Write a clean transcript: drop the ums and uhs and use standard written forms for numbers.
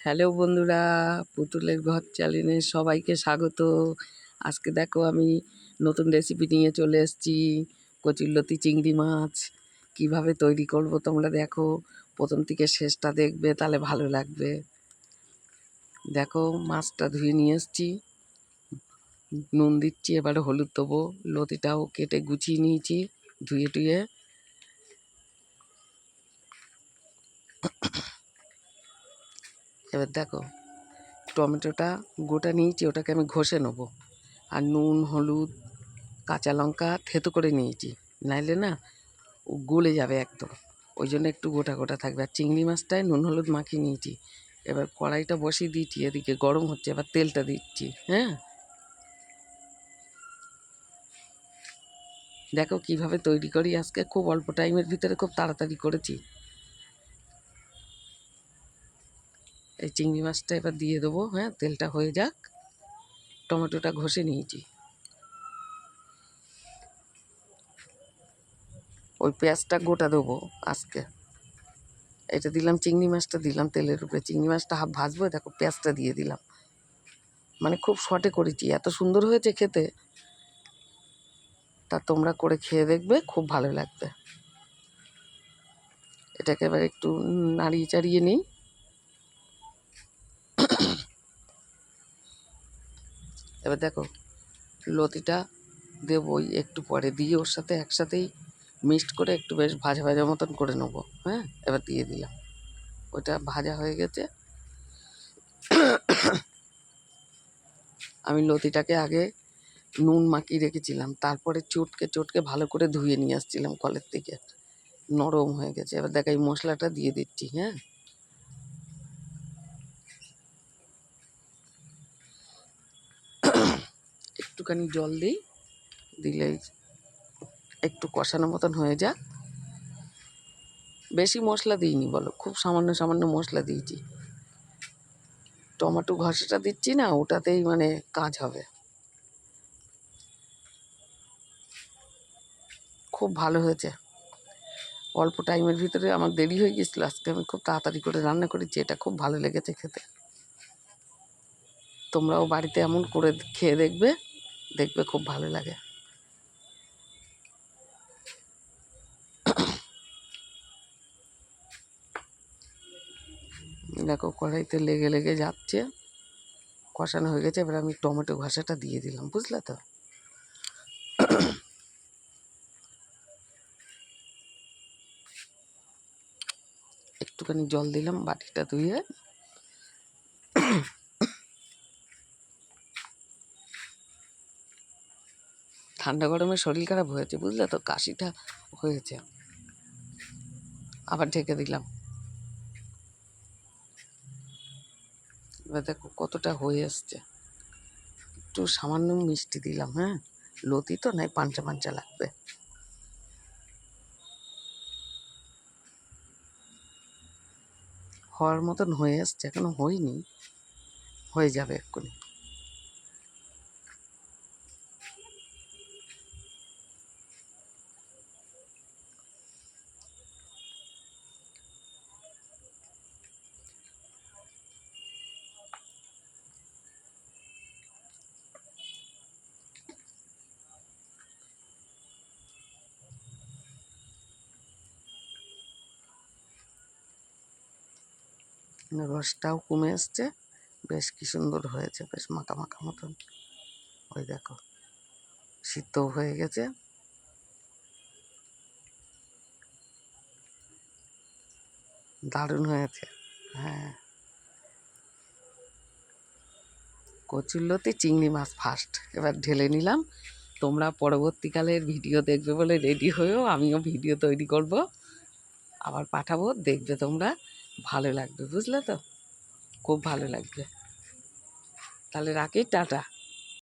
Hello বন্ধুরা, পুতুলের ঘর চ্যানেলে সবাইকে স্বাগত। আজকে দেখো আমি নতুন রেসিপি নিয়ে চলে এসেছি। কচুরলতি চিংড়ি মাছ কিভাবে তৈরি করব তোমরা দেখো, প্রথম থেকে শেষটা দেখবে, তাহলে ভালো লাগবে। দেখো মাছটা ধুয়ে নিয়ে এসেছি, নুন দিচ্ছি, এবারে হলুদ দেবো। লতিটাও কেটে গুছিয়ে নিয়েছি ধুয়ে টুয়ে। এবার দেখো টমেটোটা গোটা নিয়েছি, ওটাকে আমি ঘষে নেবো। আর নুন হলুদ কাঁচা লঙ্কা থেতো করে নিয়েছি, নাইলে না ও গলে যাবে একদম, ওই জন্য একটু গোটা গোটা থাকবে। আর চিংড়ি মাছটায় নুন হলুদ মাখিয়ে নিয়েছি। এবার কড়াইটা বসিয়ে দিয়েছি, এদিকে গরম হচ্ছে, এবার তেলটা দিচ্ছি। হ্যাঁ, দেখো কিভাবে তৈরি করি আজকে, খুব অল্প টাইমের ভিতরে খুব তাড়াতাড়ি করেছি। এই চিংড়ি মাছটা এবার দিয়ে দেবো। হ্যাঁ, তেলটা হয়ে যাক। টমেটোটা ঘষে নিয়েছি, ওই পেঁয়াজটা গোটা দেবো আজকে। এটা দিলাম, চিংড়ি মাছটা দিলাম তেলের উপরে, চিংড়ি মাছটা হাফ ভাজবো, দেখো পেঁয়াজটা দিয়ে দিলাম। মানে খুব শর্টে করেছি, এত সুন্দর হয়েছে খেতে। তা তোমরা করে খেয়ে দেখবে, খুব ভালো লাগবে। এটাকে এবার একটু নাড়িয়ে চাড়িয়ে নিই। এবার দেখো লতিটা দেবই একটু পরে, দিয়ে ওর সাথে একসাথেই মিক্সড করে একটু বেশ ভাজা ভাজা মতন করে নেবো। হ্যাঁ, এবার দিয়ে দিলাম, ওটা ভাজা হয়ে গেছে। আমি লতিটাকে আগে নুন মাখিয়ে রেখেছিলাম, তারপরে চটকে চটকে ভালো করে ধুয়ে নিয়ে আসছিলাম কলের থেকে, নরম হয়ে গেছে। এবার দেখ এই মশলাটা দিয়ে দিচ্ছি। হ্যাঁ, একটুখানি জল দিই, দিলেই একটু কষানো মতন হয়ে যাক। বেশি মশলা দিইনি বলো, খুব সামান্য সামান্য মশলা দিয়েছি। টমেটো ঘষাটা দিচ্ছি না, ওটাতেই মানে কাজ হবে। খুব ভালো হয়েছে, অল্প টাইমের ভিতরে আমার দেরি হয়ে গেছিলো, আজকে আমি খুব তাড়াতাড়ি করে রান্না করেছি। এটা খুব ভালো লেগেছে খেতে। তোমরাও বাড়িতে এমন করে খেয়ে দেখবে, দেখবে খুব ভালো লাগে। দেখো কড়াইতে লেগে লেগে যাচ্ছে, কষানো হয়ে গেছে। এবার আমি টমেটো ঘষাটা দিয়ে দিলাম, বুঝলে তো। একটুখানি জল দিলাম বাটিটা ধুয়ে। ঠান্ডা গরমে শরীর খারাপ হয়েছে, বুঝলে তো, কাশিটা হয়েছে। আবার ঢেকে দিলাম। এবার দেখো কতটা হয়ে আসছে। একটু সামান্য মিষ্টি দিলাম। হ্যাঁ, লতি তো নাই, পাঞ্চা পাঞ্চা লাগবে। হওয়ার মতন হয়ে আসছে, এখনো হয়নি, হয়ে যাবে এক্ষুনি। রসটাও কমে আসছে, বেশ কি সুন্দর হয়েছে, বেশ মাখা মাখা মতন। ওই দেখো সিদ্ধও হয়ে গেছে, দারুণ হয়েছে। হ্যাঁ, কচুরলতি চিংড়ি মাছ ফার্স্ট, এবার ঢেলে নিলাম। তোমরা পরবর্তীকালের ভিডিও দেখবে বলে রেডি হয়েও, আমিও ভিডিও তৈরি করব, আবার পাঠাবো, দেখবে তোমরা, ভালো লাগবে, বুঝলে তো, খুব ভালো লাগবে। তাহলে রাখি, টাটা।